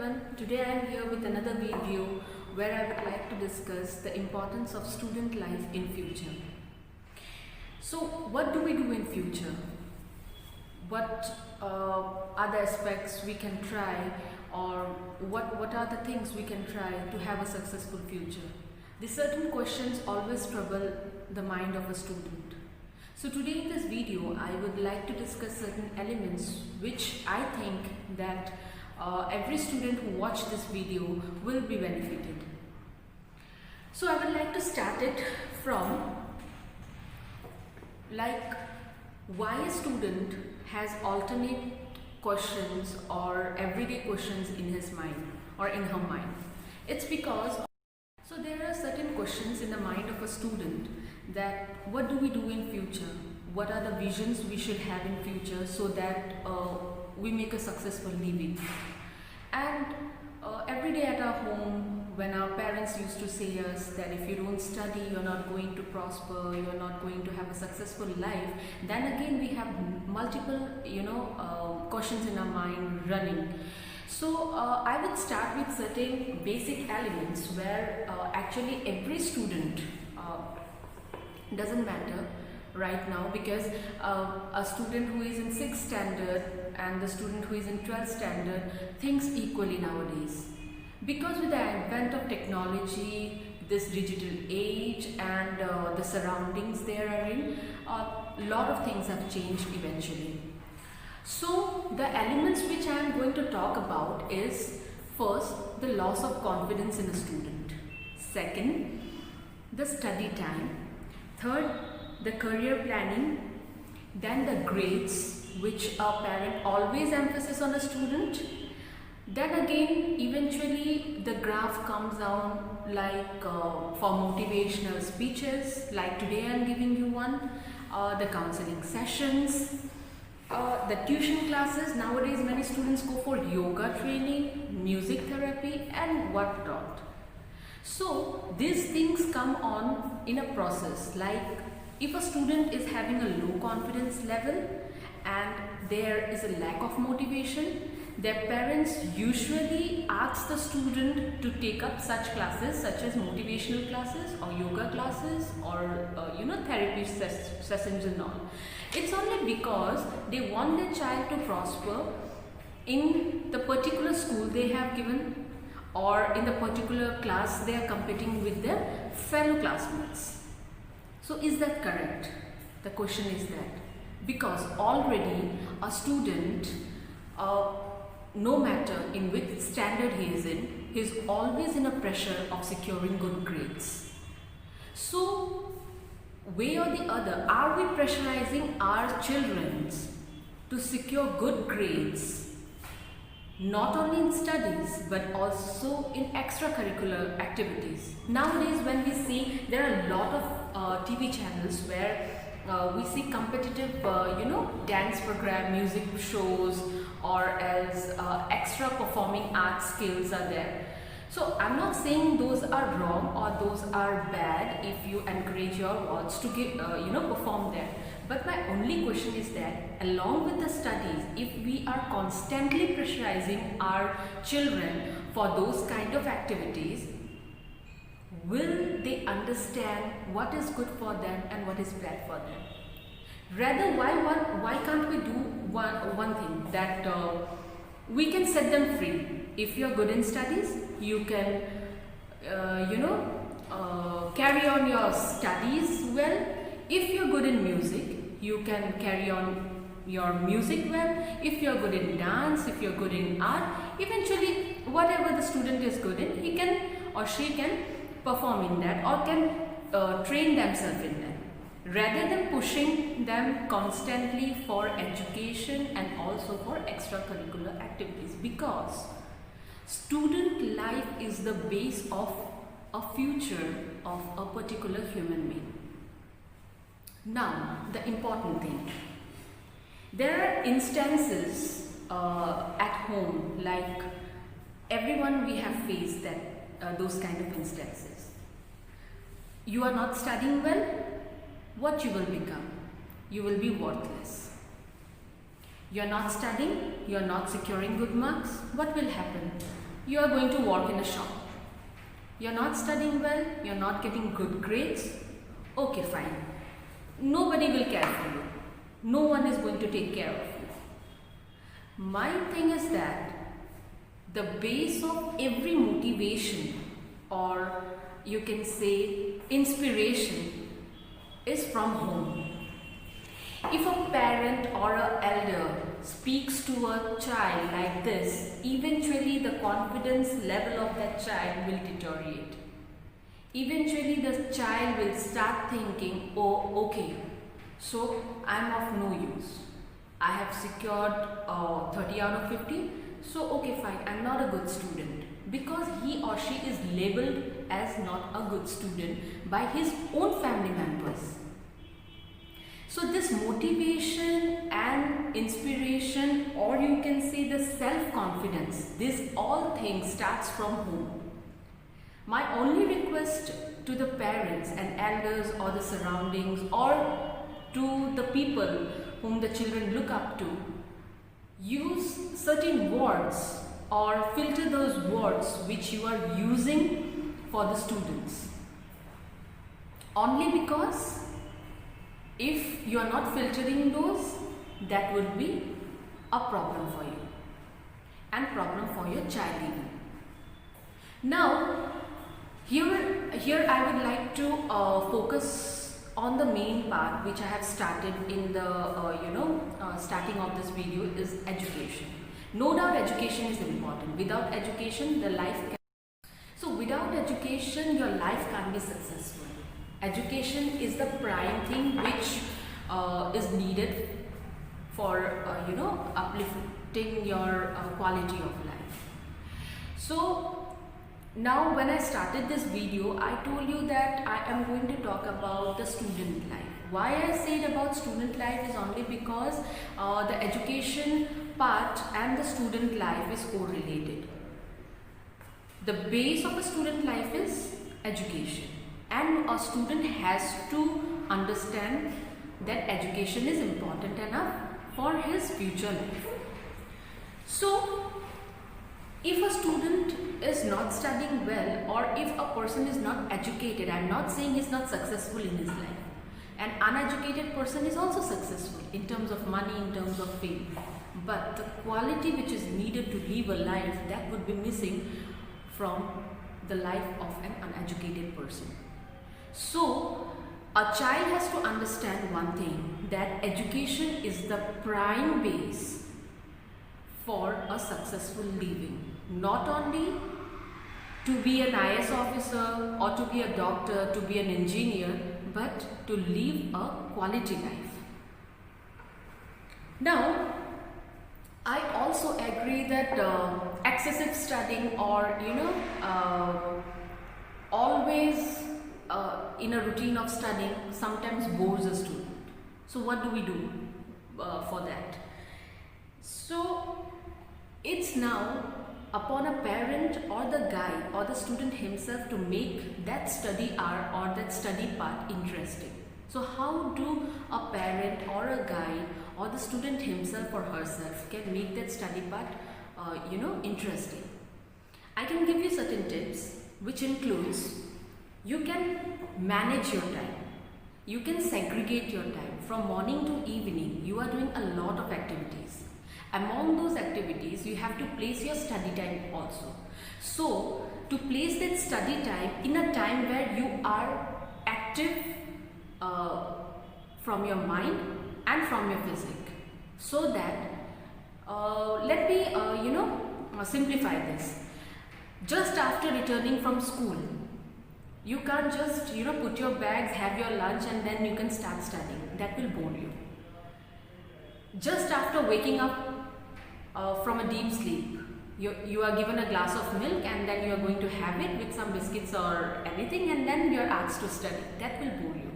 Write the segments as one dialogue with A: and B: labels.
A: everyone, today I am here with another video where I would like to discuss the importance of student life in future. So what do we do in future? What are the aspects we can try, or what are the things we can try to have a successful future? These certain questions always trouble the mind of a student. So today in this video I would like to discuss certain elements which I think that every student who watch this video will be benefited. So I would like to start it from why a student has alternate questions or everyday questions in his mind or in her mind. It's because there are certain questions in the mind of a student, that what do we do in future? What are the visions we should have in future so that we make a successful living? And every day at our home, when our parents used to say us that if you don't study, you're not going to prosper, you're not going to have a successful life, then again we have multiple questions in our mind running. So I would start with certain basic elements where actually every student, doesn't matter right now, because a student who is in 6th standard and the student who is in 12th standard thinks equally nowadays. Because with the advent of technology, this digital age and the surroundings they are in, a lot of things have changed eventually. So the elements which I am going to talk about is, first, the loss of confidence in a student. Second, the study time. Third, the career planning. Then the grades, which a parent always emphasizes on a student. Then again, eventually the graph comes down for motivational speeches, like today I am giving you one, the counseling sessions, the tuition classes. Nowadays many students go for yoga training, music therapy and whatnot. So these things come on in a process. Like if a student is having a low confidence level and there is a lack of motivation, their parents usually ask the student to take up such classes such as motivational classes or yoga classes or therapy sessions and all. It's only because they want their child to prosper in the particular school they have given, or in the particular class they are competing with their fellow classmates. So is that correct? The question is that because already a student, no matter in which standard he is always in a pressure of securing good grades. So way or the other, are we pressurizing our children to secure good grades, not only in studies but also in extracurricular activities? Nowadays when we see, there are a lot of TV channels where we see competitive dance program, music shows, or else extra performing art skills are there. So I'm not saying those are wrong or those are bad if you encourage your wards to give perform there. But my only question is that along with the studies, if we are constantly pressurizing our children for those kind of activities, will they understand what is good for them and what is bad for them? Rather, why can't we do one thing, that we can set them free? If you're good in studies, you can carry on your studies well. If you're good in music, you can carry on your music well. If you're good in dance, if you're good in art, eventually whatever the student is good in, he can or she can perform in that, or can train themselves in that, rather than pushing them constantly for education and also for extracurricular activities. Because student life is the base of a future of a particular human being. Now, the important thing, there are instances at home, like everyone we have faced that those kind of instances. You are not studying well, what you will become? You will be worthless. You are not studying, you are not securing good marks, what will happen? You are going to work in a shop. You're not studying well, you're not getting good grades. Okay, fine. Nobody will care for you. No one is going to take care of you. My thing is that the base of every motivation, or you can say inspiration, is from home. If a parent or an elder speaks to a child like this, eventually the confidence level of that child will deteriorate. Eventually the child will start thinking, oh okay, so I'm of no use. I have secured 30 out of 50, so okay fine, I'm not a good student. Because he or she is labeled as not a good student by his own family members. So this motivation and inspiration, or you can say the self-confidence, this all things starts from home. My only request to the parents and elders or the surroundings or to the people whom the children look up to, use certain words or filter those words which you are using for the students. Only because if you are not filtering those, that would be a problem for you and problem for your child even. Now, here I would like to focus on the main part which I have started in the starting of this video is education. No doubt education is important. Without education, the life can. So without education, your life can't be successful. Education is the prime thing which is needed for uplifting your quality of life. So now when I started this video, I told you that I am going to talk about the student life. Why I said about student life is only because the education part and the student life is correlated. The base of a student life is education. And a student has to understand that education is important enough for his future life. So, if a student is not studying well, or if a person is not educated, I am not saying he is not successful in his life. An uneducated person is also successful in terms of money, in terms of fame. But the quality which is needed to live a life, that would be missing from the life of an uneducated person. So, a child has to understand one thing, that education is the prime base for a successful living. Not only to be an IAS officer or to be a doctor, to be an engineer, but to live a quality life. Now, I also agree that excessive studying or always in a routine of studying sometimes bores a student. So what do we do for that? So it's now upon a parent or the guide or the student himself to make that study hour or that study part interesting. So how do a parent or a guide or the student himself or herself can make that study part interesting? I can give you certain tips, which includes you can manage your time. You can segregate your time. From morning to evening, you are doing a lot of activities. Among those activities, you have to place your study time also. So, to place that study time in a time where you are active from your mind and from your physique. So that, let me, simplify this. Just after returning from school, you can't just, put your bags, have your lunch and then you can start studying. That will bore you. Just after waking up from a deep sleep, you are given a glass of milk and then you are going to have it with some biscuits or anything and then you are asked to study. That will bore you.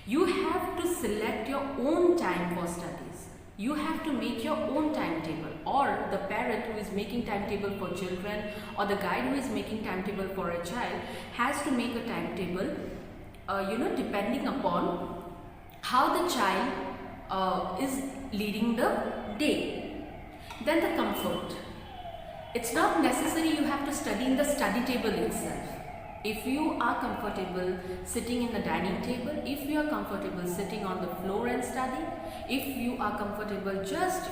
A: You have to select your own time for studies. You have to make your own timetable, or the parent who is making timetable for children or the guide who is making timetable for a child has to make a timetable depending upon how the child is leading the day. Then the comfort. It's not necessary you have to study in the study table itself. If you are comfortable sitting in the dining table, if you are comfortable sitting on the floor and study, if you are comfortable just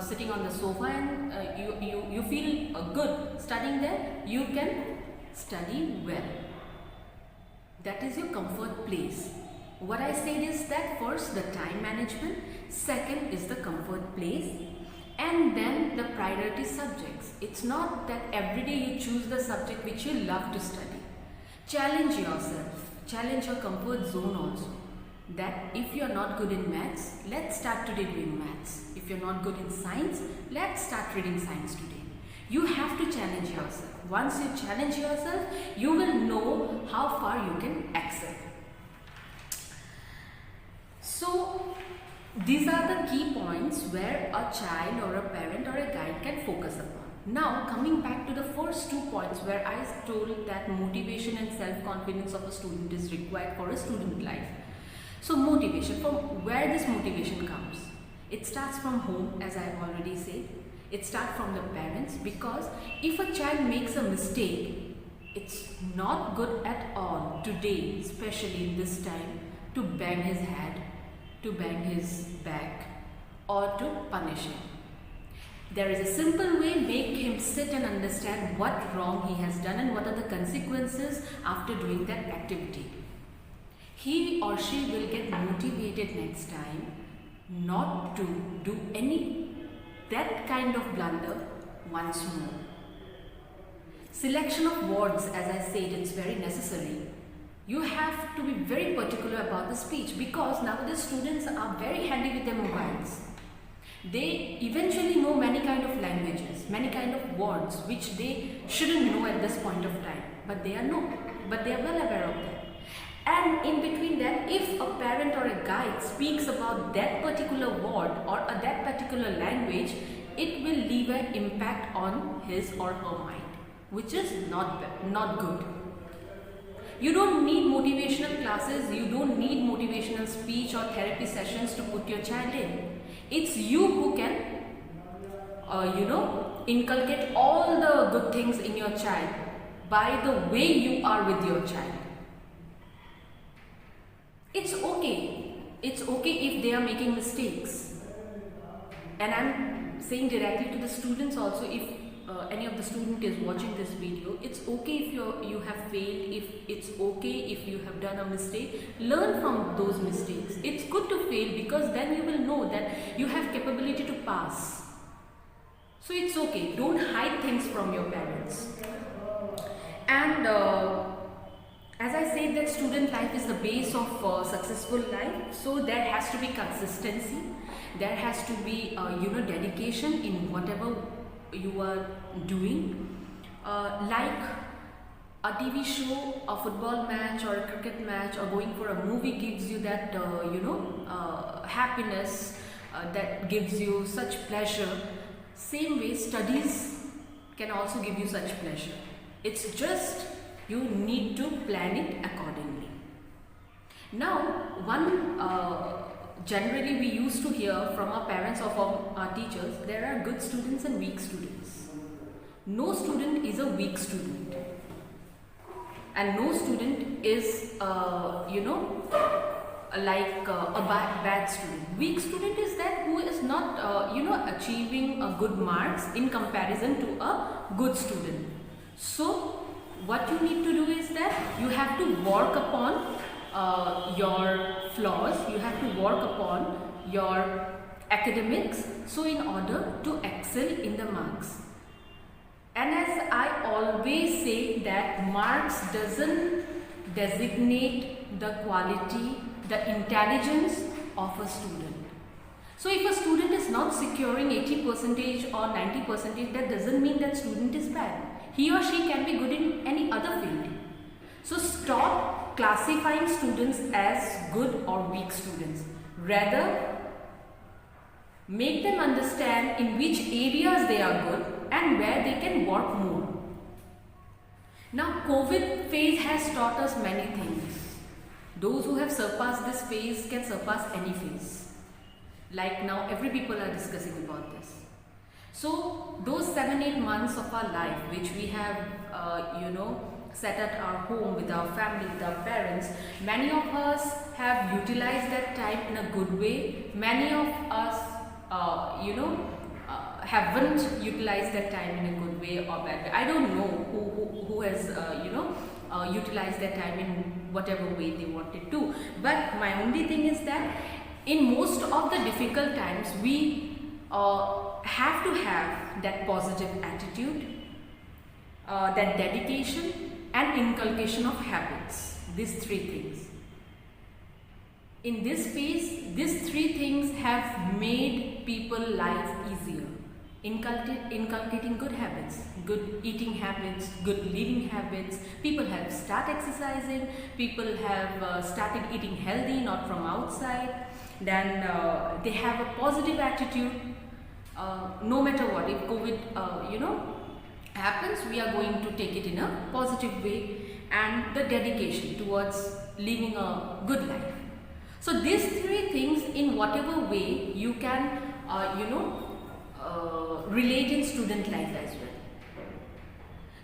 A: sitting on the sofa and you feel good studying there, you can study well. That is your comfort place. What I said is that first the time management, second is the comfort place, and then the priority subjects. It's not that every day you choose the subject which you love to study. Challenge yourself, challenge your comfort zone also. That if you are not good in maths, let's start today doing maths. If you're not good in science, let's start reading science today. You have to challenge yourself. Once you challenge yourself, you will know how far you can excel. So, these are the key points where a child or a parent or a guide can focus upon. Now, coming back to the first 2 points where I told that motivation and self-confidence of a student is required for a student life. So, motivation, from where this motivation comes? It starts from home, as I have already said. It starts from the parents, because if a child makes a mistake, it's not good at all today, especially in this time, to bang his head, to bang his back, or to punish him. There is a simple way: make him sit and understand what wrong he has done and what are the consequences after doing that activity. He or she will get motivated next time not to do that kind of blunder once more. Selection of words, as I said, it's very necessary. You have to be very particular about the speech, because nowadays students are very handy with their mobiles. They eventually know many kind of languages, many kind of words which they shouldn't know at this point of time, but they are well aware of that. And in between that, if a parent or a guide speaks about that particular word or that particular language, it will leave an impact on his or her mind, which is not good. You don't need motivational classes, you don't need motivational speech or therapy sessions to put your child in. It's you who can, inculcate all the good things in your child by the way you are with your child. It's okay. It's okay if they are making mistakes. And I'm saying directly to the students also, if any of the student is watching this video, it's okay if you have failed, it's okay if you have done a mistake. Learn from those mistakes. It's good to fail, because then you will know that you have capability to pass. So it's okay. Don't hide things from your parents. And as I said, that student life is the base of successful life. So there has to be consistency. There has to be dedication in whatever you are doing. Like a TV show, a football match or a cricket match or going for a movie gives you that happiness, that gives you such pleasure. Same way, studies can also give you such pleasure. It's just you need to plan it accordingly. Now, generally we used to hear from our parents or from our teachers, there are good students and weak students. No student is a weak student, and no student is like a bad student. Weak student is that who is not achieving good marks in comparison to a good student. So what you need to do is that you have to work upon your flaws, you have to work upon your academics, so in order to excel in the marks. And as I always say, that marks doesn't designate the quality, the intelligence of a student. So if a student is not securing 80% or 90%, that doesn't mean that student is bad. He or she can be good in any other field. So stop classifying students as good or weak students. Rather, make them understand in which areas they are good and where they can work more. Now, COVID phase has taught us many things. Those who have surpassed this phase can surpass any phase. Like now, every people are discussing about this. So those 7-8 months of our life which we have set at our home with our family, with our parents, many of us have utilized that time in a good way. Many of us haven't utilized that time in a good way or bad way. I don't know who has utilized their time in whatever way they wanted to, but my only thing is that in most of the difficult times we have to have that positive attitude, that dedication and inculcation of habits. These three things. In this phase, these three things have made people life easier. Inculcating good habits, good eating habits, good living habits. People have started exercising, people have started eating healthy, not from outside. Then they have a positive attitude. No matter what, if COVID happens, we are going to take it in a positive way, and the dedication towards living a good life. So these three things, in whatever way you can relate in student life as well.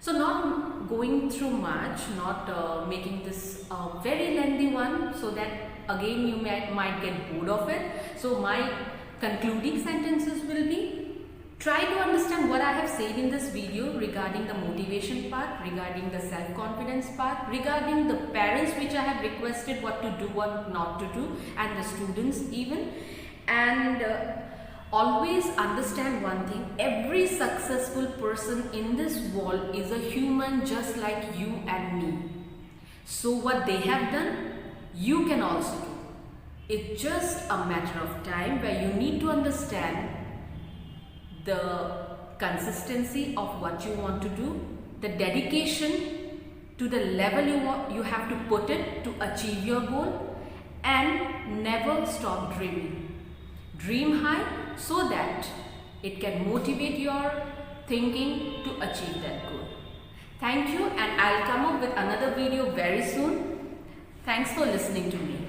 A: So not going through much, not making this a very lengthy one, so that again you might get bored of it. So my concluding sentences will be: try to understand what I have said in this video regarding the motivation part, regarding the self-confidence part, regarding the parents which I have requested what to do, what not to do, and the students even. And always understand one thing: every successful person in this world is a human just like you and me. So what they have done, you can also do. It's just a matter of time where you need to understand the consistency of what you want to do, the dedication to the level you have to put it to achieve your goal, and never stop dreaming. Dream high so that it can motivate your thinking to achieve that goal. Thank you, and I'll come up with another video very soon. Thanks for listening to me.